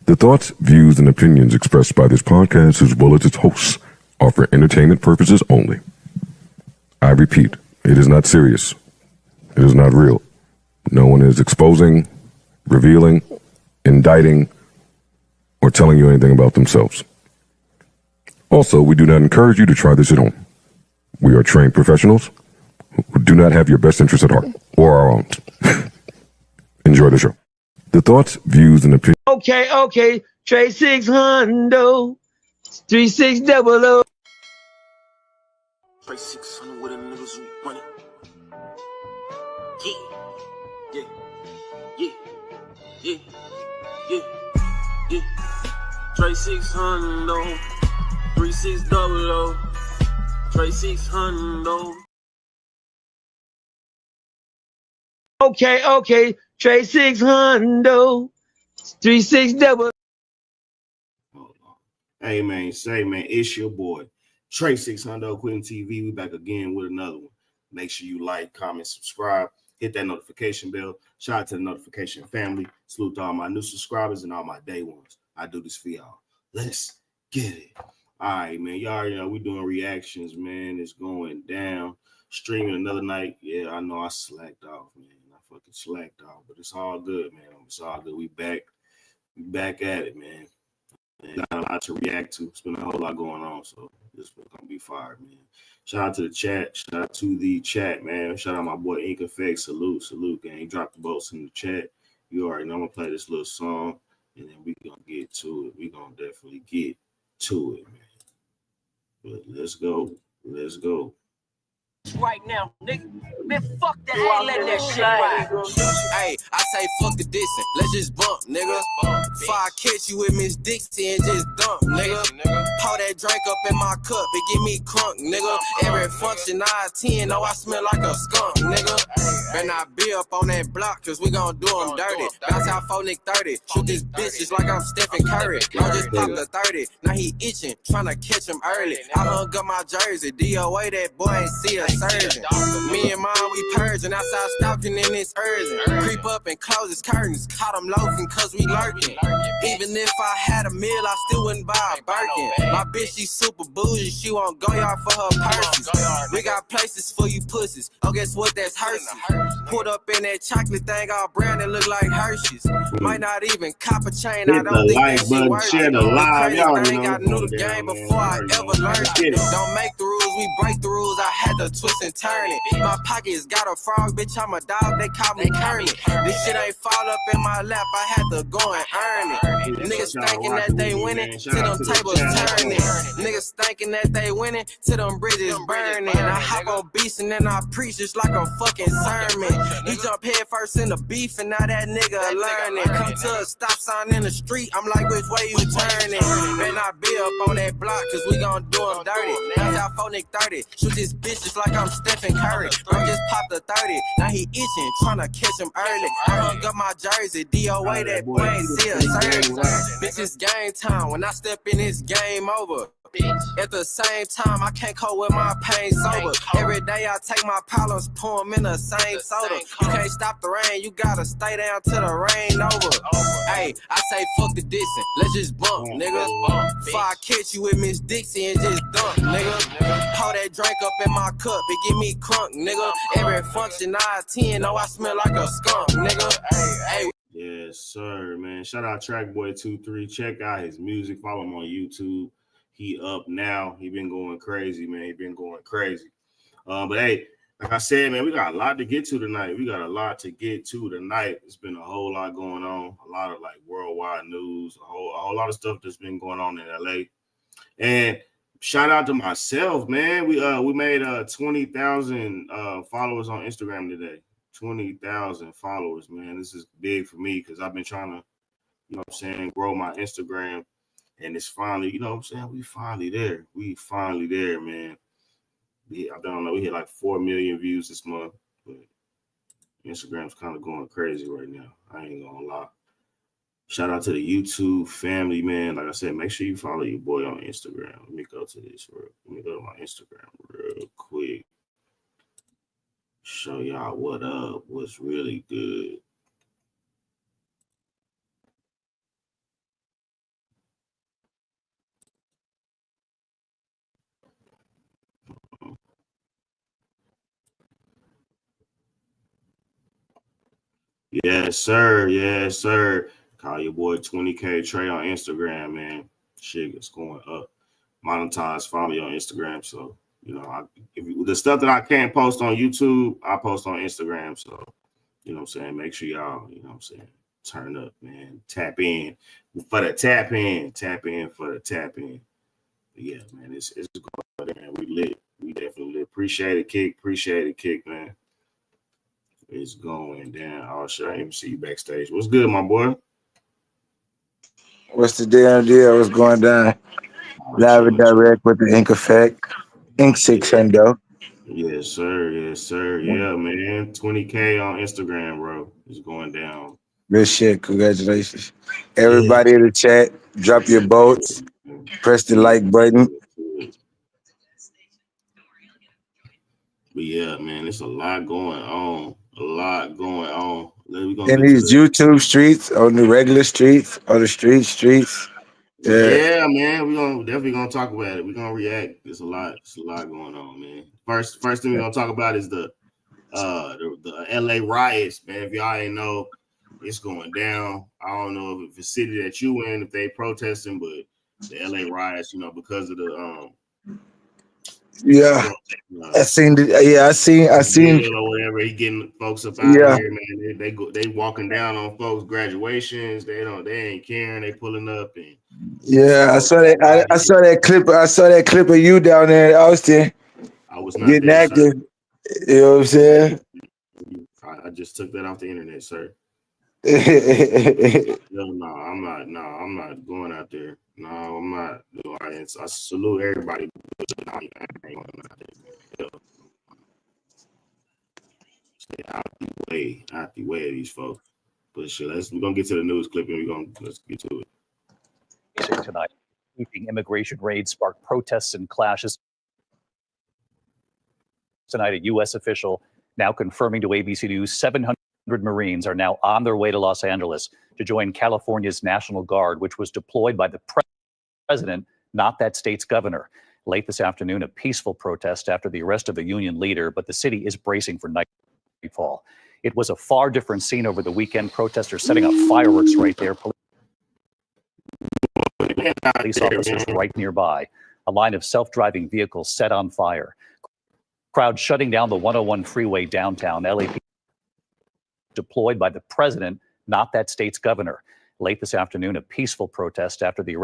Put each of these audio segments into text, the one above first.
The thoughts, views, and opinions expressed by this podcast, as well as its hosts, are for entertainment purposes only. I repeat, it is not serious. It is not real. No one is exposing, revealing, indicting, or telling you anything about themselves. Also, we do not encourage you to try this at home. We are trained professionals who do not have your best interests at heart, or our own. Enjoy the show. The thoughts, views, and opinions. Okay. Trey 600, 3600. Trey 600 with them niggas who run it. Yeah. Trey 600, 3600. Trey 600. Okay. Trey 600, 3600. Hey man, it's your boy Trey 600 Quitting TV. We back again with another one. Make sure you like, comment, subscribe, hit that notification bell. Shout out to the notification family. Salute to all my new subscribers and all my day ones. I do this for y'all. Let's get it. All right, man. Y'all already know we doing reactions, man. It's going down. Streaming another night. Yeah, I know I slacked off, man. I fucking slacked off, but it's all good, man. It's all good. We back at it, man. And got a lot to react to. It's been a whole lot going on, so this one's gonna be fire, man. Shout out to the chat. Shout out to the chat, man. Shout out my boy Ink Effect. Salute, gang. He dropped the bolts in the chat. You already know I'm gonna play this little song, and then we gonna get to it. We gonna definitely get to it, man. But let's go. Right now, nigga. Man, fuck that. I ain't letting that shit ride. Hey, I say fuck the dissing. Let's just bump, nigga. Before I catch you with Miss Dixie and just dump, nigga. Pour that drink up in my cup, it give me crunk, nigga. Every function I attend, I smell like a skunk, nigga. Better not be up on that block, cause we gon' do them dirty. Bounce out 4 Nick 30. Shoot this bitch just like I'm Stephen Curry. I just popped the 30. Now he itching, tryna catch him early. I hung up my jersey. DOA, that boy ain't see a surgeon. Me and mom, we purging. Outside stalking in this urgent. Creep up and close his curtains. Caught him loafing cause we lurking. Even if I had a meal, I still wouldn't buy a Birkin. My bitch, she super bougie. She want GoYayo for her purses. We got places for you pussies. Oh, guess what? That's Hershey's. Pulled up in that chocolate thing all brown and look like Hershey's. Might not even cop a chain. I don't think that shit worth it. The crazy thing, I knew the game before I ever learned it. Don't make the rules, we break the rules. I had to twist and turn it. My pockets got a frog, bitch. I'm a dog. They call me Kermit. This shit ain't fall up in my lap. I had to go and earn it. Niggas thinking that they winning, to them tables turning. Niggas thinking that they winning, to them bridges burning. I hop on beats and then I preach just like a fucking sermon. He jump head first in the beef and now that nigga learning. Come to a stop sign in the street, I'm like, which way you turning? Better not be up on that block, cause we gon' do them dirty. Bounce out 4 Nick 30. Shoot this bitch just like I'm Stephen Curry. Bro just popped the 30. Now he itching, tryna catch him early. I hung up my jersey. DOA, that boy ain't see a surgeon. Bitch, it's game time. When I step in, it's game over. At the same time, I can't cope with my pain sober. Every day I take my problems, pour them in the same soda. You can't stop the rain, you gotta stay down till the rain over. Hey, I say fuck the dissing, let's just bump, nigga. Before I catch you with Miss Dixie and just dump, nigga. Pour that drink up in my cup, it give me crunk, nigga. Every function I attend, I smell like a skunk, nigga. Hey. Yes, sir, man. Shout out Trackboy23. Check out his music. Follow him on YouTube. He up now. He been going crazy, man. But hey, like I said, man, we got a lot to get to tonight. It's been a whole lot going on. A lot of like worldwide news. A whole lot of stuff that's been going on in LA. And shout out to myself, man. We made 20,000 followers on Instagram today. 20,000 followers, man. This is big for me because I've been trying to, you know what I'm saying, grow my Instagram. And it's finally, you know what I'm saying? We finally there, man. I don't know. We hit like 4 million views this month, but Instagram's kind of going crazy right now. I ain't gonna lie. Shout out to the YouTube family, man. Like I said, make sure you follow your boy on Instagram. Let me go to my Instagram real quick. Show y'all what's really good. Yes, sir. Yes, sir. Call your boy 20K Trey on Instagram, man. Shit is going up. Monetize, follow me on Instagram. So, the stuff that I can't post on YouTube, I post on Instagram. So, you know what I'm saying? Make sure y'all, you know what I'm saying, turn up, man. Tap in for the tap in. Tap in for the tap in. But yeah, man, it's going there, man. We lit. We definitely lit. Appreciate it, Kick, man. It's going down. Oh, shit, I didn't even see you backstage. What's good, my boy? What's the damn deal? What's going down? Live and direct with the Ink Effect. Ink 600. Yes, sir. Yes, sir. Yeah, man. 20K on Instagram, bro. It's going down. Good shit. Congratulations. Everybody in the chat, drop your votes. Press the like button. But yeah, man, it's a lot going on. In these YouTube streets, on the regular streets, on the streets. Yeah, man, we're definitely gonna talk about it. We're gonna react. It's a lot going on, man. First thing we're gonna talk about is the LA riots, man. If y'all ain't know, it's going down. I don't know if it's a city that you in, if they protesting, but the LA riots, because of the yeah. I seen or whatever. He getting folks up out here, man. They walking down on folks' graduations. They ain't caring. They pulling up and I saw that. I saw that clip. I saw that clip of you down there in Austin. I was not getting there, active. Sir. You know what I'm saying? I just took that off the internet, sir. No, I'm not going out there. No, I'm not. I salute everybody. I ain't going out there. Stay out the way of these folks. But shit, we're gonna get to the news clip and let's get to it. Tonight, sweeping immigration raids sparked protests and clashes. Tonight, a U.S. official now confirming to ABC News 700 Marines are now on their way to Los Angeles to join California's National Guard, which was deployed by the president, not that state's governor. Late this afternoon, a peaceful protest after the arrest of a union leader, but the city is bracing for nightfall. It was a far different scene over the weekend. Protesters setting up fireworks right there. Police officers right nearby. A line of self-driving vehicles set on fire. Crowd shutting down the 101 freeway downtown. LAPD deployed by the president, not that state's governor. Late this afternoon, a peaceful protest after the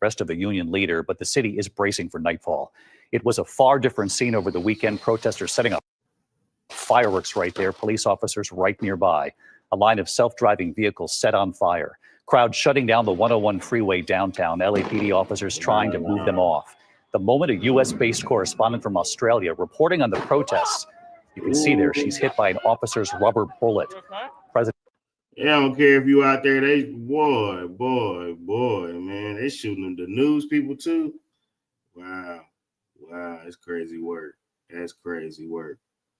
arrest of a union leader, but the city is bracing for nightfall. It was a far different scene over the weekend. Protesters setting up fireworks right there. Police officers right nearby. A line of self-driving vehicles set on fire. Crowd shutting down the 101 freeway downtown. LAPD officers trying to move them off. The moment a U.S.-based correspondent from Australia reporting on the protests, you can see there she's hit by an officer's rubber bullet. Yeah, I don't care if you out there. Boy, man, they shooting the news people too. Wow, it's crazy work. That's crazy work.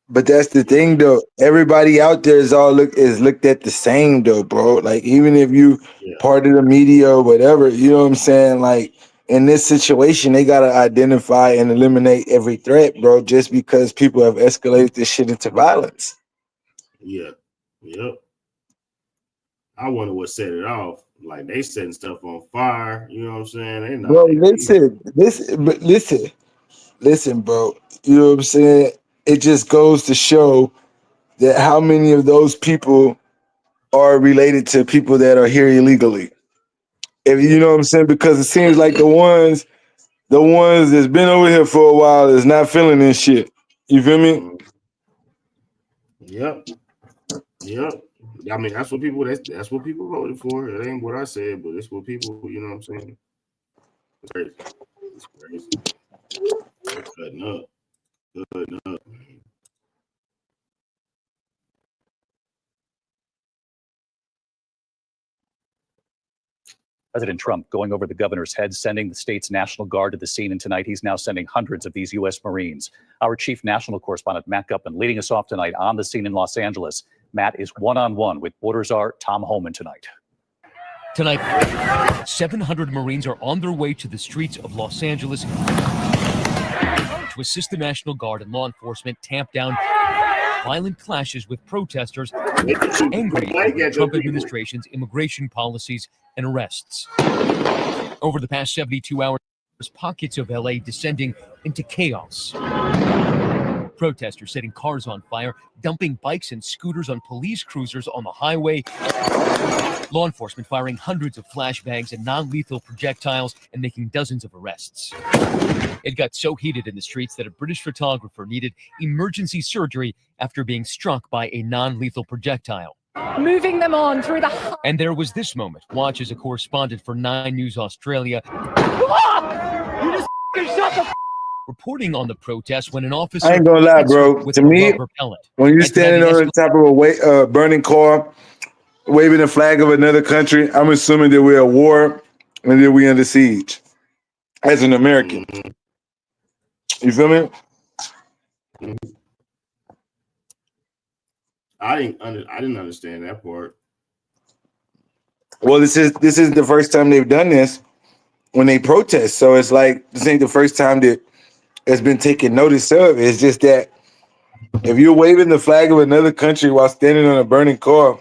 But that's the thing, though. Everybody out there is looked at the same, though, bro. Like, even if you part of the media or whatever, you know what I'm saying? Like, in this situation, they gotta identify and eliminate every threat, bro. Just because people have escalated this shit into violence. Yeah. Yep. I wonder what set it off. Like, they setting stuff on fire. You know what I'm saying? They not. Bro, listen, bro. You know what I'm saying? It just goes to show that how many of those people are related to people that are here illegally. If you know what I'm saying, because it seems like the ones that's been over here for a while is not feeling this shit. You feel me? Yep. I mean, that's what people voted for. It ain't what I said, but it's what people, you know what I'm saying? It's crazy. They're cutting up. President Trump going over the governor's head, sending the state's National Guard to the scene. And tonight, he's now sending hundreds of these U.S. Marines. Our chief national correspondent, Matt Gutman, leading us off tonight on the scene in Los Angeles. Matt is one-on-one with Border Czar Tom Homan tonight. Tonight, 700 Marines are on their way to the streets of Los Angeles to assist the National Guard and law enforcement tamp down violent clashes with protesters angry over the Trump administration's immigration policies and arrests. Over the past 72 hours, pockets of LA descending into chaos. Protesters setting cars on fire, dumping bikes and scooters on police cruisers on the highway. Law enforcement firing hundreds of flashbangs and non-lethal projectiles and making dozens of arrests. It got so heated in the streets that a British photographer needed emergency surgery after being struck by a non-lethal projectile. Moving them on through the... And there was this moment. Watch as a correspondent for 9 News Australia reporting on the protest when an officer... I ain't gonna lie, bro. To me, when you're standing on the top of a burning car, waving the flag of another country, I'm assuming that we're at war and that we're under siege. As an American. You feel me? I didn't understand that part. Well, this is the first time they've done this when they protest. So it's like this ain't the first time that it's been taken notice of. It's just that if you're waving the flag of another country while standing on a burning car,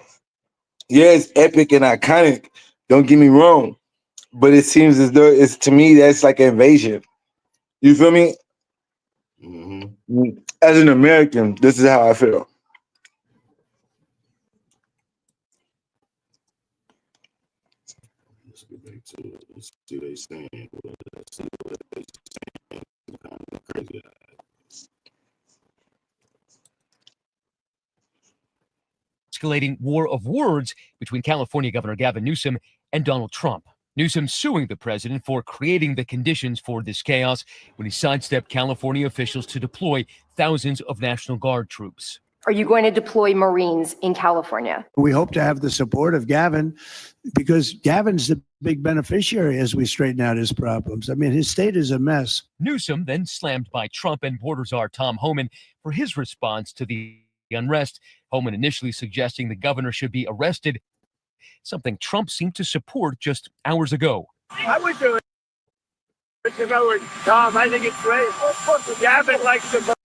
yeah, it's epic and iconic. Don't get me wrong, but it seems as though it's, to me, that's like an invasion. You feel me? Mm-hmm. As an American, this is how I feel. Let's get back to it. Let's see what they're saying. Let's see what they're saying. Kind of crazy. Escalating war of words between California Governor Gavin Newsom and Donald Trump. Newsom suing the president for creating the conditions for this chaos when he sidestepped California officials to deploy thousands of National Guard troops. Are you going to deploy Marines in California? We hope to have the support of Gavin because Gavin's the big beneficiary as we straighten out his problems. I mean, his state is a mess. Newsom then slammed by Trump and border czar Tom Homan for his response to the unrest. Homan initially suggesting the governor should be arrested, something Trump seemed to support just hours ago. I would do it. If I were Tom, I think it's great. Gavin likes to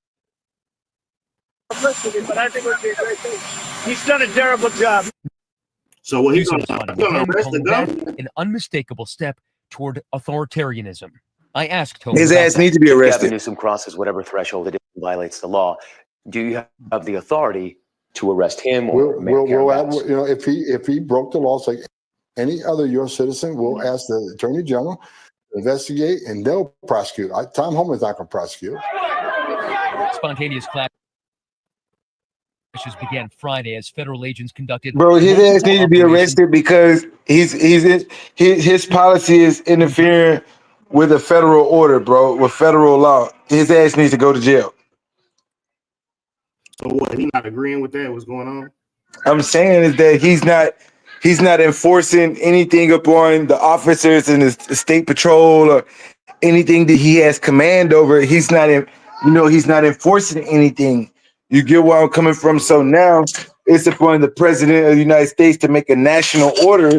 publicity, but I think it would be a great thing. He's done a terrible job. So what he's going to arrest the governor? An unmistakable step toward authoritarianism. I asked Homan. His ass needs to be arrested. Gavin Newsom crosses whatever threshold it violates the law. Do you have the authority to arrest him or if he broke the laws like any other U.S. citizen, we'll ask the Attorney General to investigate and they'll prosecute. Tom Homan's not going to prosecute. Spontaneous clashes began Friday as federal agents conducted. Bro, his ass needs to be arrested because his policy is interfering with a federal order, bro, with federal law. His ass needs to go to jail. So what? He not agreeing with that? What's going on? I'm saying is that he's not enforcing anything upon the officers in the state patrol or anything that he has command over. He's not enforcing anything. You get where I'm coming from? So now it's upon the president of the United States to make a national order,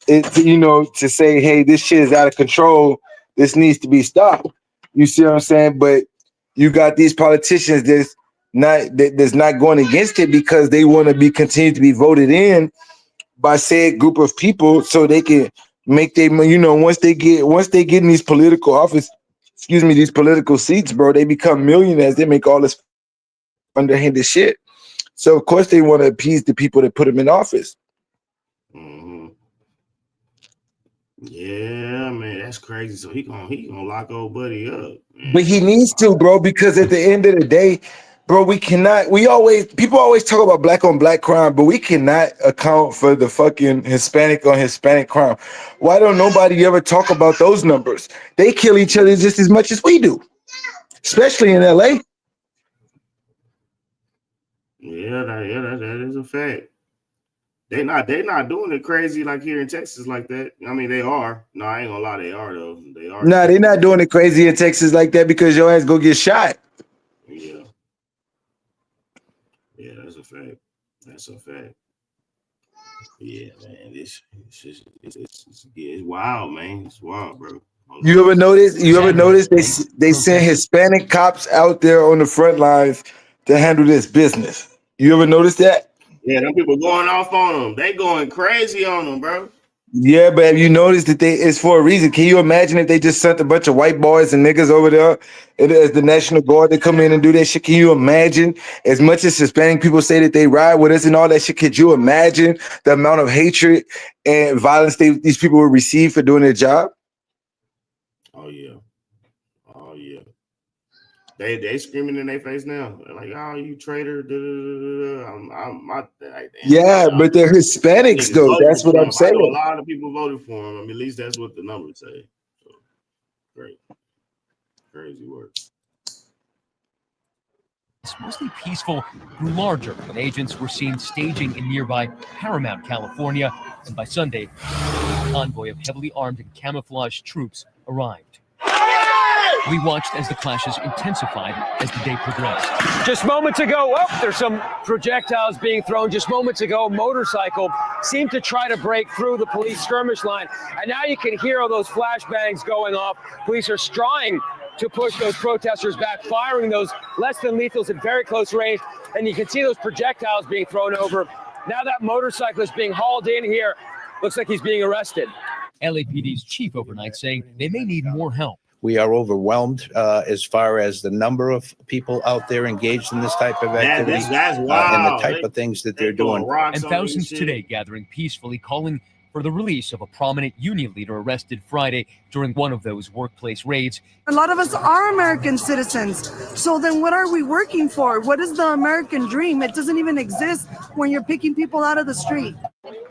to say, hey, this shit is out of control. This needs to be stopped. You see what I'm saying? But you got these politicians that's not going against it because they want to be continue to be voted in by said group of people so they can make they once they get in these political office, these political seats, bro, they become millionaires. They make all this underhanded shit. So of course they want to appease the people that put them in office. Mm-hmm. Yeah, man, that's crazy. So he gonna lock old buddy up, man. But he needs to, bro, because at the end of the day, bro, people always talk about black on black crime, but we cannot account for the fucking Hispanic on Hispanic crime. Why don't nobody ever talk about those numbers? They kill each other just as much as we do, especially in LA. Yeah, that is a fact. They not doing it crazy like here in Texas like that. I mean, they are. No, I ain't gonna lie, they are though. They are. Nah, they're not doing it crazy in Texas like that because your ass go get shot. Yeah. Yeah, that's a fact. That's a fact. Yeah, man, it's wild, man. It's wild, bro. You ever notice they send Hispanic cops out there on the front lines to handle this business? You ever notice that? Yeah, them people going off on them. They going crazy on them, bro. Yeah, but have you noticed that it's for a reason? Can you imagine if they just sent a bunch of white boys and niggas over there as the National Guard to come in and do that shit? Can you imagine? As much as Hispanic people say that they ride with us and all that shit, could you imagine the amount of hatred and violence these people would receive for doing their job? Oh yeah. They screaming in their face now. They're like, "Oh, you traitor!" Yeah, but they're Hispanics though. That's what I'm saying. I know a lot of people voted for him. I mean, at least that's what the numbers say. So, great, crazy work. It's mostly peaceful grew larger when agents were seen staging in nearby Paramount, California, and by Sunday, a convoy of heavily armed and camouflaged troops arrived. We watched as the clashes intensified as the day progressed. Just moments ago, there's some projectiles being thrown. Just moments ago, a motorcycle seemed to try to break through the police skirmish line. And now you can hear all those flashbangs going off. Police are trying to push those protesters back, firing those less than lethals at very close range. And you can see those projectiles being thrown over. Now that motorcycle is being hauled in here. Looks like he's being arrested. LAPD's chief overnight saying they may need more help. We are overwhelmed as far as the number of people out there engaged in this type of activity that's and wild. the type of things that they're doing. And thousands today gathering peacefully, calling for the release of a prominent union leader arrested Friday during one of those workplace raids. A lot of us are American citizens. So then what are we working for? What is the American dream? It doesn't even exist when you're picking people out of the street.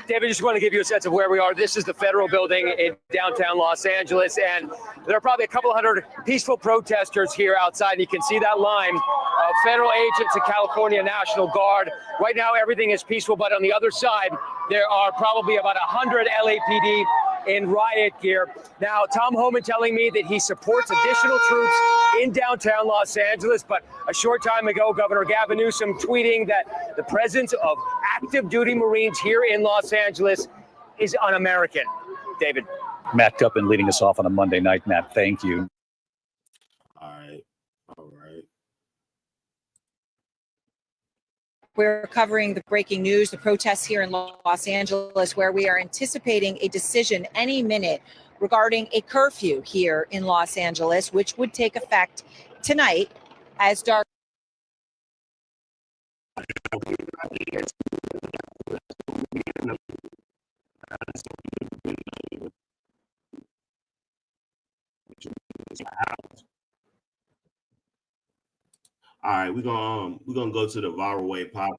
David, just want to give you a sense of where we are. This is the federal building in downtown Los Angeles, and there are probably a couple hundred peaceful protesters here outside. And you can see that line of federal agents and California National Guard. Right now, everything is peaceful, but on the other side, there are probably about 100 LAPD in riot gear. Now, Tom Homan telling me that he supports additional troops in downtown Los Angeles, but a short time ago, Governor Gavin Newsom tweeting that the presence of active duty Marines here in Los Angeles is un-American. David. Matt Guppin leading us off on a Monday night. Matt, thank you. All right. We're covering the breaking news, the protests here in Los Angeles, where we are anticipating a decision any minute regarding a curfew here in Los Angeles, which would take effect tonight as dark. All right, we're gonna go to the Viral Way podcast.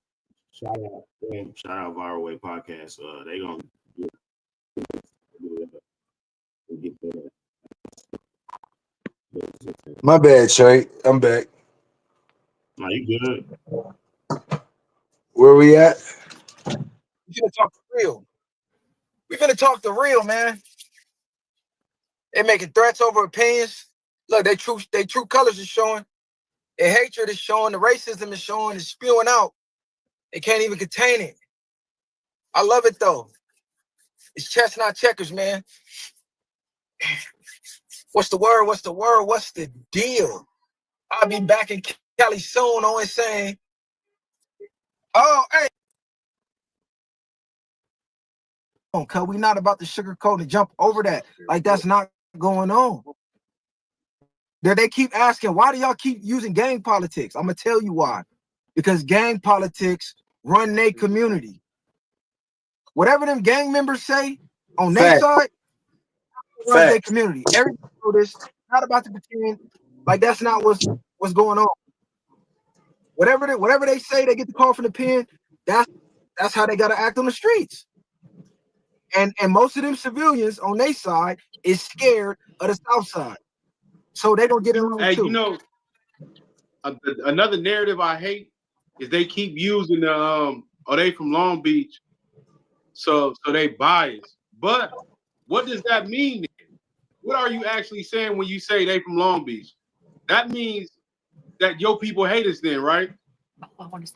Shout out Viral Way podcast. They gonna get that. My bad, Shay. I'm back. No, you good? Where we at? We finna talk the real. We finna talk the real, man. They making threats over opinions. Look, they true colors is showing. Their hatred is showing. The racism is showing. It's spewing out. They can't even contain it. I love it though. It's chess, not checkers, man. What's the word? What's the word? What's the deal? I'll be back in Cali soon, always saying, oh, hey. Cause we not about to sugarcoat and jump over that. Like that's not going on. They keep asking, why do y'all keep using gang politics? I'm gonna tell you why. Because gang politics run their community. Whatever them gang members say on their side, run their community. Everybody know this. Not about to pretend like that's not what's going on. Whatever they say, they get the call from the pen. That's how they gotta act on the streets. And most of them civilians on their side is scared of the South Side. So they don't get it wrong too. You know, another narrative I hate is they keep using the are they from Long Beach? So they biased. But what does that mean? What are you actually saying when you say they from Long Beach? That means that your people hate us then, right?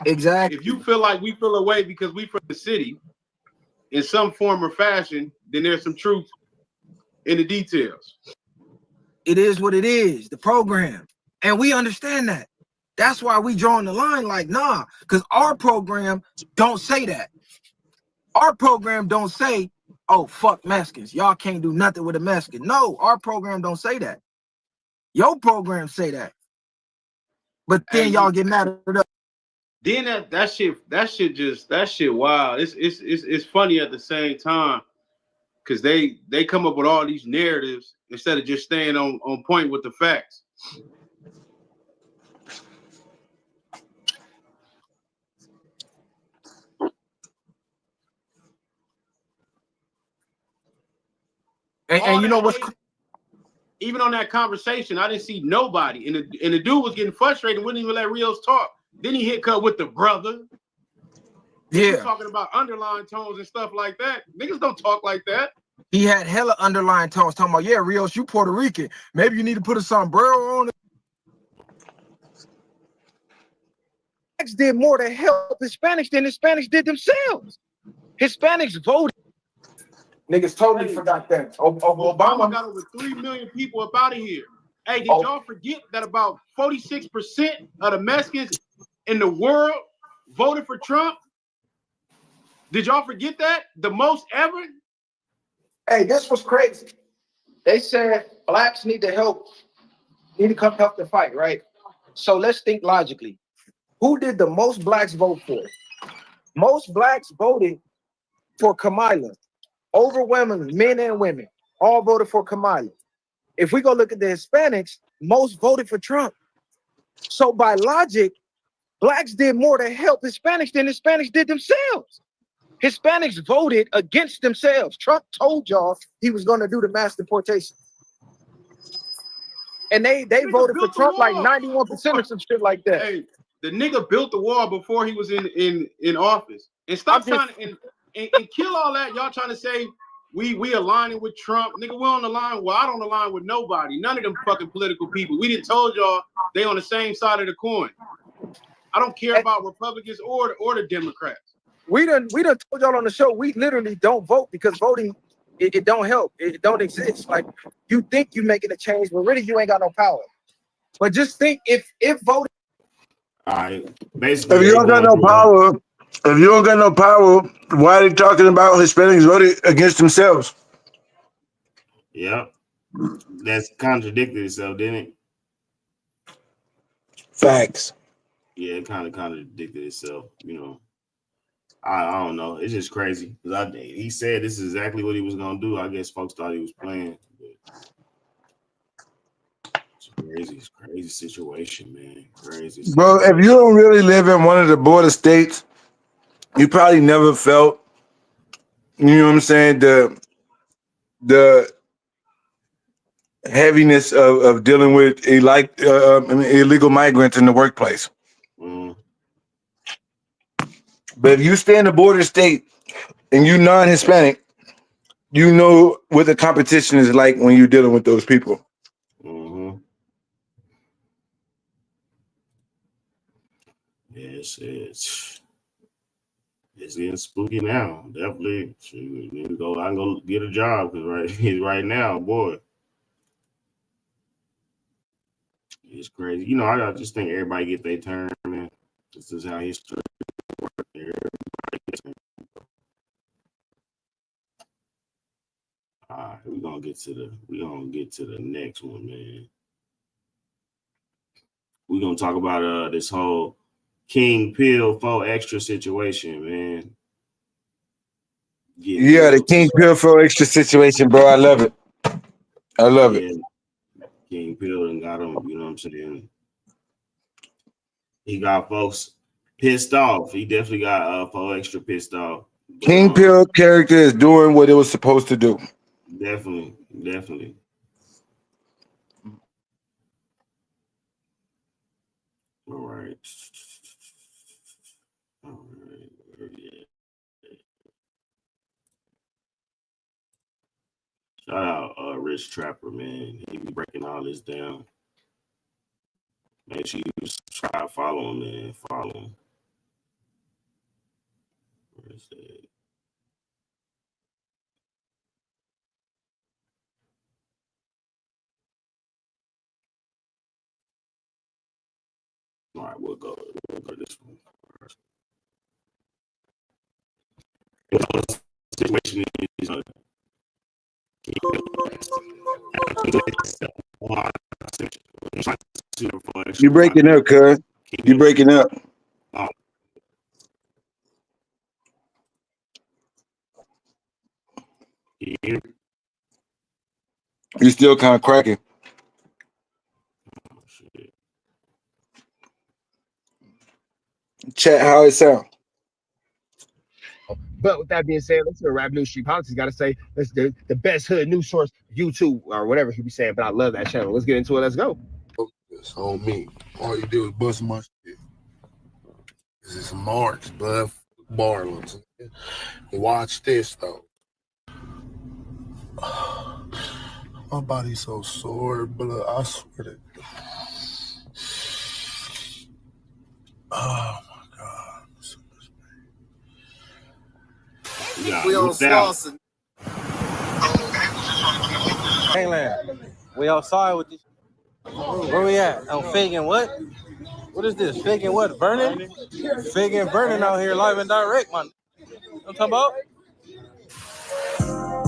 Exactly. If you feel like we feel away because we from the city in some form or fashion, then there's some truth in the details. It is what it is, the program. And we understand that. That's why we drawing the line like, nah, because our program don't say that. Our program don't say, oh, fuck Mexicans. Y'all can't do nothing with a Mexican. No, our program don't say that. Your program say that. But then y'all get mad at us. Then that shit wild. It's funny at the same time because they come up with all these narratives instead of just staying on point with the facts. And you know what's even on that conversation, I didn't see nobody, and the dude was getting frustrated, wouldn't even let Riots talk. Then he hit cut with the brother. He was talking about underlying tones and stuff like that. Niggas don't talk like that. He had hella underlying tones talking about, yeah, Rios, you Puerto Rican. Maybe you need to put a sombrero on it. Blacks did more to help Hispanics than Hispanics did themselves. Hispanics voted. Niggas totally forgot that. Obama got over 3 million people up out of here. Hey, did y'all forget that about 46% of the Mexicans in the world voted for Trump? Did y'all forget that? The most ever? Hey, this was crazy. They said blacks need to come help the fight, right? So let's think logically. Who did the most blacks vote for? Most blacks voted for Kamala. Overwhelmingly, men and women, all voted for Kamala. If we go look at the Hispanics, most voted for Trump. So by logic, blacks did more to help Hispanics than Hispanics did themselves. Hispanics voted against themselves. Trump told y'all he was going to do the mass deportation. And they voted for Trump like 91% or some shit like that. Hey, the nigga built the wall before he was in office. And stop trying to and kill all that. Y'all trying to say we aligning with Trump. Nigga, we're on the line. Well, I don't align with nobody. None of them fucking political people. We didn't told y'all they on the same side of the coin. I don't care about Republicans or the Democrats. We done told y'all on the show, we literally don't vote because voting, it don't help. It don't exist. Like, you think you're making a change, but really you ain't got no power. But just think if voting. All right. Basically, if you don't got no power, why are they talking about Hispanics voting against themselves? Yep. That's contradicted itself, didn't it? Facts. Yeah, it kind of contradicted itself, you know. I don't know. It's just crazy. He said this is exactly what he was going to do. I guess folks thought he was playing. It's crazy situation, man. Crazy. Bro, if you don't really live in one of the border states, you probably never felt, you know what I'm saying, the heaviness of dealing with illegal migrants in the workplace. But if you stay in a border state and you non-Hispanic, you know what the competition is like when you're dealing with those people. Mm-hmm. Yes, it's getting spooky now. Definitely, I can go get a job because right now, boy, it's crazy. You know, I just think everybody get their turn, man. This is how history works. All right, we're gonna get to the next one, man. We're gonna talk about this whole King Pill 4 extra situation, man. Yeah, the King Pill 4 extra situation, bro. I love it. I love it. King Pill and got him, you know what I'm saying? He got folks pissed off. He definitely got 4 extra pissed off. King Pill character is doing what it was supposed to do. Definitely. All right. Shout out Rich Trapper, man. He be breaking all this down. Make sure you subscribe, follow him, man. Follow him. Where is that? All we'll go to this one first. Situation is You breaking up, cuz. You breaking up. You still kind of cracking. Chat, how it sound? But with that being said, let's hear Rap News Street Politics. Got to say, that's the best hood news source, YouTube or whatever he be saying. But I love that channel. Let's get into it. Let's go. It's on me. All you do is bust my shit. This is March, blood. Barlins. Watch this though. My body's so sore, but I swear to God. Oh my God. Yeah, We on look down. Slauson. Gangland. We outside with this. Where we at? On Fig and what? What is this? Fig and what? Burning? Fig and burning out here live and direct, man. You know what I'm talking about?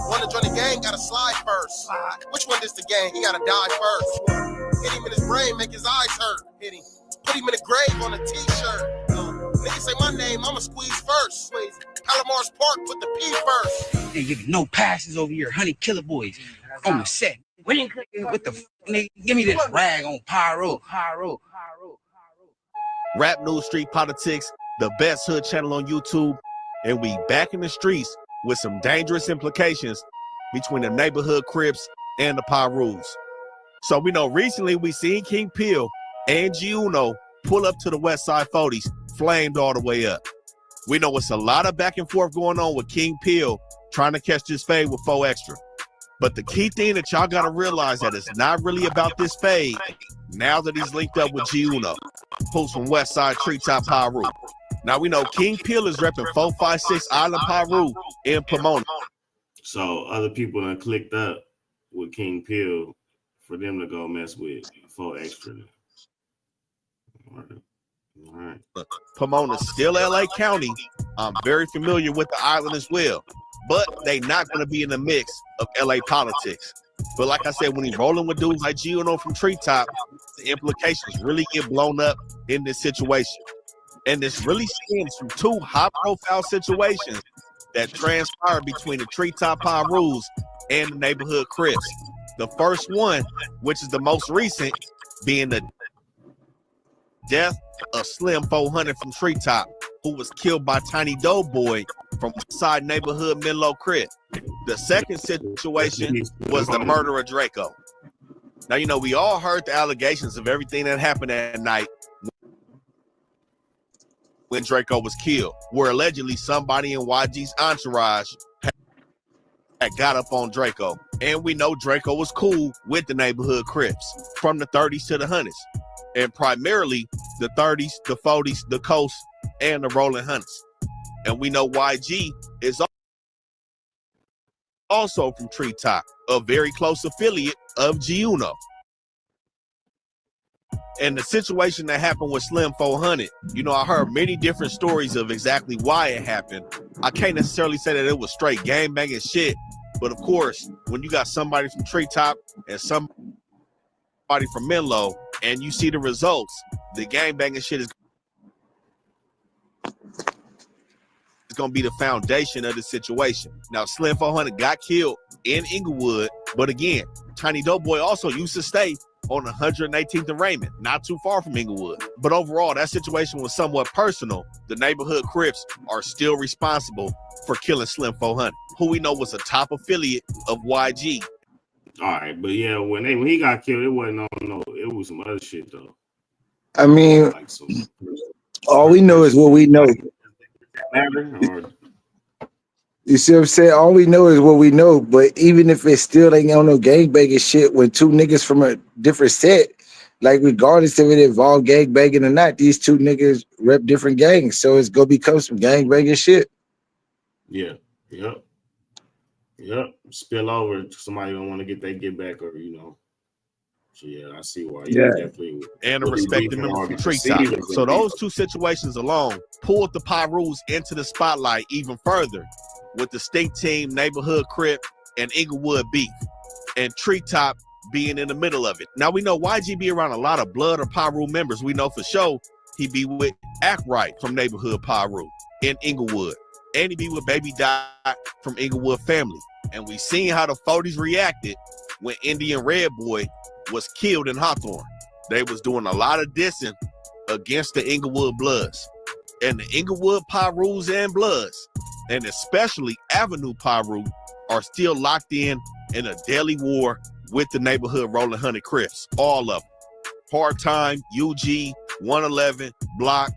Want to join the gang, gotta slide first. Which one is the gang? He gotta die first. Hit him in his brain, make his eyes hurt. Hit him. Put him in a grave on a t-shirt. Niggas say my name, I'ma squeeze first. Palomar's Park, put the P first. Ain't giving no passes over here, honey killer boys on the set. What the nigga? Give me this rag on pyro. Rap News Street Politics, the best hood channel on YouTube, and we back in the streets with some dangerous implications between the neighborhood Crips and the Pyrus. So we know recently we seen King Peel and G Uno pull up to the West Side 40s, flamed all the way up. We know it's a lot of back and forth going on with King Peel trying to catch this fade with 4 Extra. But the key thing that y'all gotta realize that it's not really about this fade now that he's linked up with G Uno, who's from West Side Treetop Pyru. Now we know King Peel is repping 456 Island Pyru in Pomona. So other people done clicked up with King Peel for them to go mess with 4 Extra. All right. Pomona's still LA County. I'm very familiar with the island as well, but they not going to be in the mix of LA politics. But like I said, when he's rolling with dudes like G Uno from Treetop, the implications really get blown up in this situation. And this really stems from 2 high-profile situations that transpired between the Treetop Pyrus and the neighborhood Crips. The first one, which is the most recent, being the death of Slim 400 from Treetop, who was killed by Tiny Doughboy from Side Neighborhood Menlo Crip. The second situation was the murder of Draco. Now, you know, we all heard the allegations of everything that happened that night when Draco was killed, where allegedly somebody in YG's entourage had got up on Draco. And we know Draco was cool with the neighborhood Crips from the 30s to the 100s. And primarily the 30s, the 40s, the Coast, and the Rolling Hunters. And we know YG is also from Treetop, a very close affiliate of G Uno. And the situation that happened with Slim 400, you know, I heard many different stories of exactly why it happened. I can't necessarily say that it was straight gangbanging shit, but of course, when you got somebody from Treetop and somebody from Menlo, and you see the results, the gangbanging shit is going to be the foundation of the situation. Now, Slim 400 got killed in Inglewood, but again, Tiny Doughboy also used to stay on 118th and Raymond, not too far from Inglewood. But overall, that situation was somewhat personal. The neighborhood Crips are still responsible for killing Slim 400, who we know was a top affiliate of YG. All right, but yeah, when he got killed, it wasn't it was some other shit though. I mean, Like all we know is what we know. You see what I'm saying? All we know is what we know. But even if it still ain't on no gangbanging shit, when 2 niggas from a different set, like regardless if it involved gangbanging or not, these 2 niggas rep different gangs. So it's gonna become some gangbanging shit. Yeah. Yep. Spill over. Somebody don't want to get back, or So yeah, I see why. Yeah. Definitely. And a respected member from Treetop. So those two situations alone pulled the Pyrus into the spotlight even further with the Stink Team, Neighborhood Crip, and Inglewood beef, and Treetop being in the middle of it. Now we know YG be around a lot of Blood or Pyru members. We know for sure he be with Act Right from Neighborhood Pyru in Inglewood. And he be with Baby Dot from Inglewood Family. And we seen how the 40s reacted when Indian Red Boy was killed in Hawthorne. They was doing a lot of dissing against the Inglewood Bloods. And the Inglewood Pyrus and Bloods, and especially Avenue Pyru, are still locked in a deadly war with the neighborhood Rolling Honey Crips. All of them. Part-time, UG, 111, Block.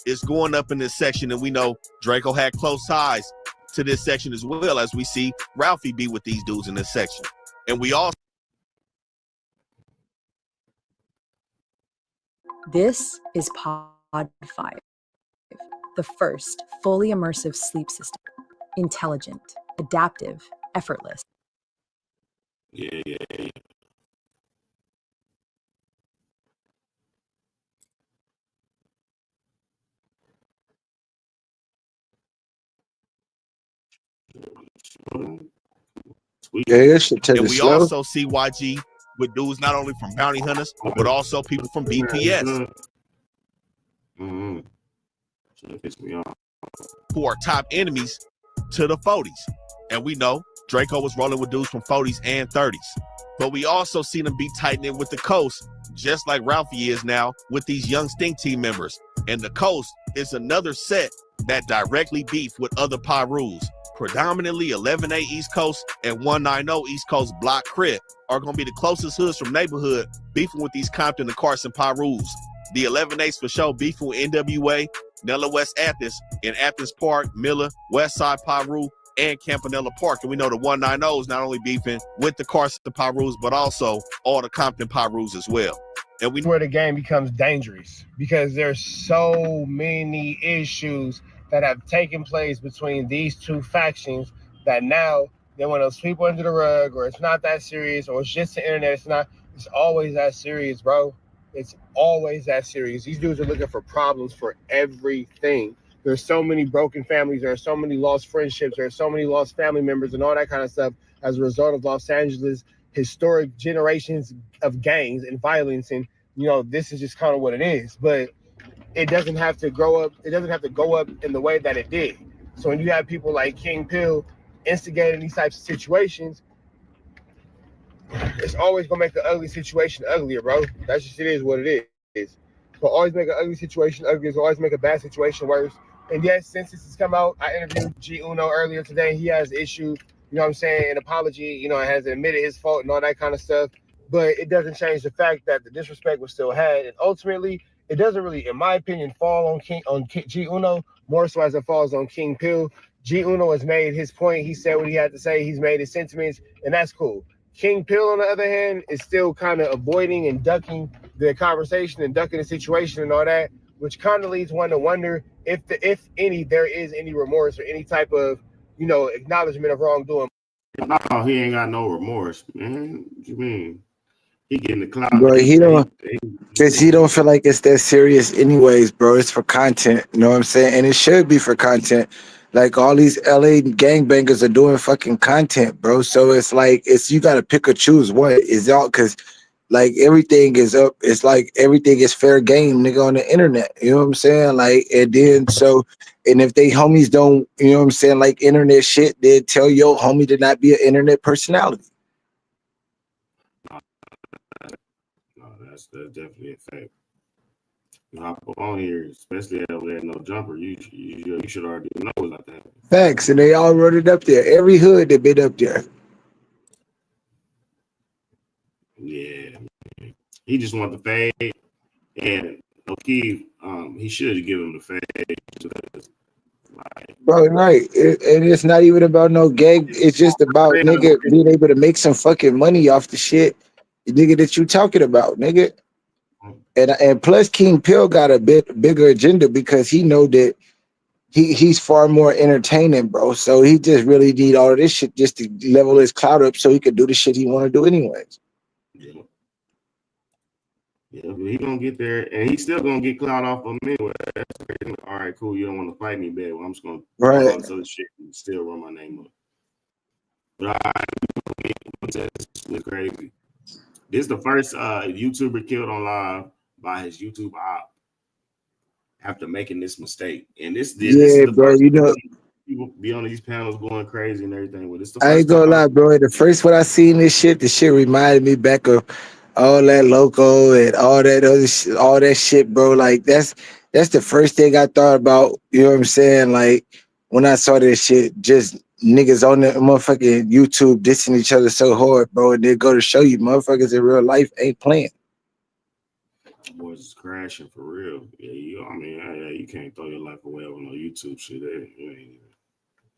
It's going up in this section, and we know Draco had close ties to this section as well, as we see Ralphie be with these dudes in this section. And we all. This is Pod 5, the first fully immersive sleep system. Intelligent, adaptive, effortless. Yeah. Yeah, it should take And it we slow. also see YG with dudes not only from Bounty Hunters, but also people from BPS. Mm-hmm. So that pissed me off. Who are top enemies to the 40s. And we know Draco was rolling with dudes from 40s and 30s. But we also see them be tightening with the Coast, just like Ralphie is now with these young Stink Team members. And the Coast is another set that directly beef with other Pyrus. Predominantly 11A East Coast and 190 East Coast Block Crip are going to be the closest hoods from neighborhood beefing with these Compton and Carson Pyrus. The 11A's for sure beefing with NWA, Nella West Athens, in Athens Park, Miller, Westside Pyru, and Campanella Park. And we know the 190's not only beefing with the Carson Pyrus, but also all the Compton Pyrus as well. And we where the game becomes dangerous because there's so many issues that have taken place between these two factions that now they want to sweep under the rug, or it's not that serious, or it's just the internet. It's always that serious, bro. It's always that serious. These dudes are looking for problems for everything. There's so many broken families. There are so many lost friendships. There are so many lost family members and all that kind of stuff as a result of Los Angeles' historic generations of gangs and violence. And, this is just kind of what it is. But it doesn't have to grow up. It doesn't have to go up in the way that it did. So when you have people like King Pill instigating these types of situations, it's always going to make the ugly situation uglier, bro. That's just, it is what it is. So always make an ugly situation uglier. Always make a bad situation worse. And yes, since this has come out, I interviewed G Uno earlier today. He has issued, an apology, has admitted his fault and all that kind of stuff. But it doesn't change the fact that the disrespect was still had. And ultimately, it doesn't really, in my opinion, fall on G Uno, more so as it falls on King Pill. G Uno has made his point. He said what he had to say. He's made his sentiments, and that's cool. King Pill, on the other hand, is still kind of avoiding and ducking the conversation and ducking the situation and all that, which kind of leads one to wonder if there is any remorse or any type of, acknowledgement of wrongdoing. No, he ain't got no remorse, man. What you mean? He getting the clout. Bro, he don't, because he don't feel like it's that serious anyways, bro. It's for content, you know what I'm saying? And it should be for content. Like all these LA gangbangers are doing fucking content, bro. So it's like, you got to pick or choose what is out, because like everything is up. It's like everything is fair game, nigga, on the internet. You know what I'm saying? Like, and then and if they homies don't, you know what I'm saying, like internet shit, they tell your homie to not be an internet personality. No, that's definitely a fact. You hop on here, especially over there, no jumper. You should already know about that. Facts, and they all wrote it up there. Every hood they been up there. Yeah, he just want the fade, and O'Keefe, he should give him the fade. Bro, right. And it's not even about no gang. It's just about nigga being able to make some fucking money off the shit, nigga, that you talking about, nigga. And plus King Pill got a bit bigger agenda because he know that he's far more entertaining, bro. So he just really need all of this shit just to level his clout up so he could do the shit he want to do anyways. Yeah. Yeah, but he gonna get there, and he's still gonna get clout off of me. That's crazy. All right, cool. You don't want to fight me, bad. Well, I'm just gonna do all this other shit and still run my name up. But all right, that's crazy. This is the first YouTuber killed on live by his YouTube op after making this mistake. And this is the bro. first You know, people be on these panels going crazy and everything. But it's the I ain't first gonna time. lie, bro. The first when I seen this shit, the shit reminded me back of all that loco and all that other all that shit, bro. Like that's the first thing I thought about. You know what I'm saying? Like when I saw this shit, just niggas on the motherfucking YouTube dissing each other so hard, bro. And they go to show you, motherfuckers in real life ain't playing. Boys is crashing for real. Yeah, I mean, you can't throw your life away on no YouTube shit. That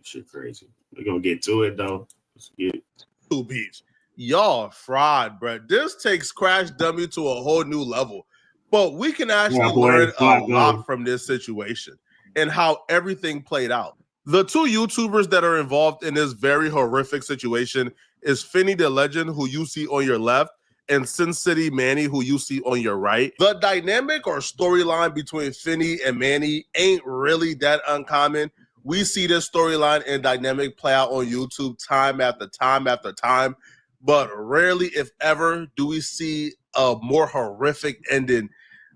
shit crazy. We're gonna get to it though. Let's get it. Beach. Y'all fried, bro. This takes Crash Dummy to a whole new level. But we can actually learn a lot from this situation and how everything played out. The two YouTubers that are involved in this very horrific situation is Finny the Legend, who you see on your left, and Sin City Manny, who you see on your right. The dynamic or storyline between Finny and Manny ain't really that uncommon. We see this storyline and dynamic play out on YouTube time after time after time, but rarely, if ever, do we see a more horrific ending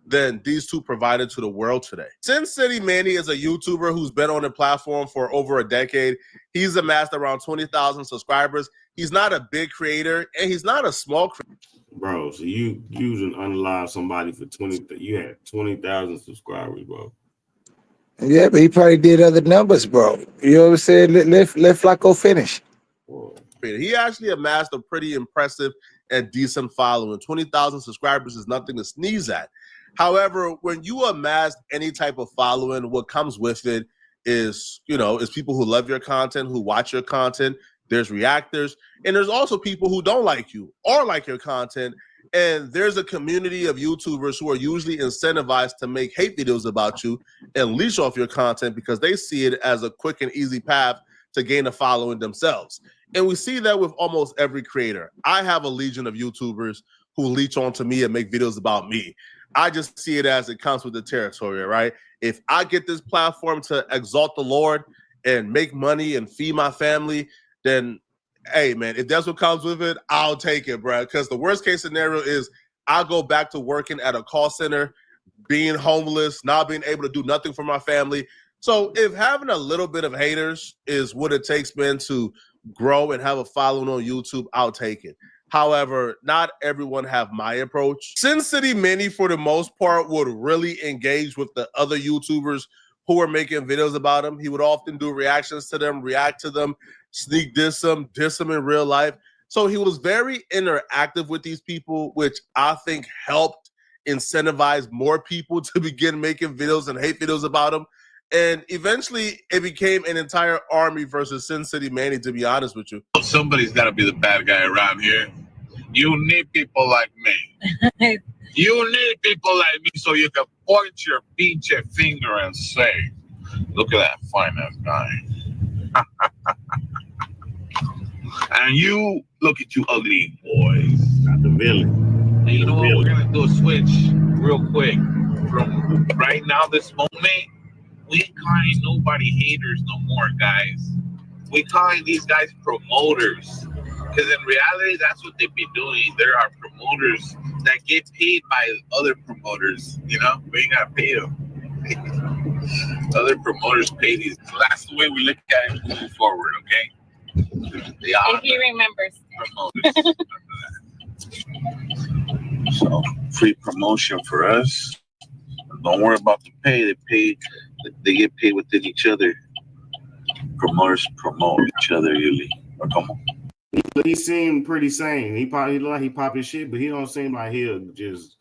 than these two provided to the world today. Sin City Manny is a YouTuber who's been on the platform for over a decade. He's amassed around 20,000 subscribers. He's not a big creator, and he's not a small creator. Bro, so you using unalive somebody for 20, you had 20,000 subscribers, bro. Yeah, but he probably did other numbers, bro. You know what I'm saying? Let Flacco finish. He actually amassed a pretty impressive and decent following. 20,000 subscribers is nothing to sneeze at. However, when you amass any type of following, what comes with it is, is people who love your content, who watch your content. There's reactors, and there's also people who don't like you or like your content. And there's a community of YouTubers who are usually incentivized to make hate videos about you and leash off your content because they see it as a quick and easy path to gain a following themselves. And we see that with almost every creator. I have a legion of YouTubers who leech onto me and make videos about me. I just see it as it comes with the territory, right? If I get this platform to exalt the Lord and make money and feed my family, then, hey, man, if that's what comes with it, I'll take it, bro. Because the worst case scenario is I'll go back to working at a call center, being homeless, not being able to do nothing for my family. So if having a little bit of haters is what it takes, man, to grow and have a following on YouTube, I'll take it. However, not everyone have my approach. Sin City Manny, for the most part, would really engage with the other YouTubers who were making videos about him. He would often do reactions to them, react to them, sneak diss them in real life. So he was very interactive with these people, which I think helped incentivize more people to begin making videos and hate videos about him. And eventually it became an entire army versus Sin City Manny, to be honest with you. Somebody's got to be the bad guy around here. You need people like me. You need people like me so you can point your pinche finger and say, look at that fine-ass guy. And you, look at you ugly boys. Not the villain. And you know what? We're going to do a switch real quick. From right now, this moment, we ain't calling nobody haters no more, guys. We calling these guys promoters. Because in reality, that's what they be doing. There are promoters that get paid by other promoters, We ain't got to pay them. Other promoters pay these. That's the way we look at it moving forward, okay? If he remembers. Promoters. So, free promotion for us. Don't worry about the pay. They get paid within each other. Promoters promote each other, usually. Come on. He seemed pretty sane. He pop his shit, but he don't seem like he'll just,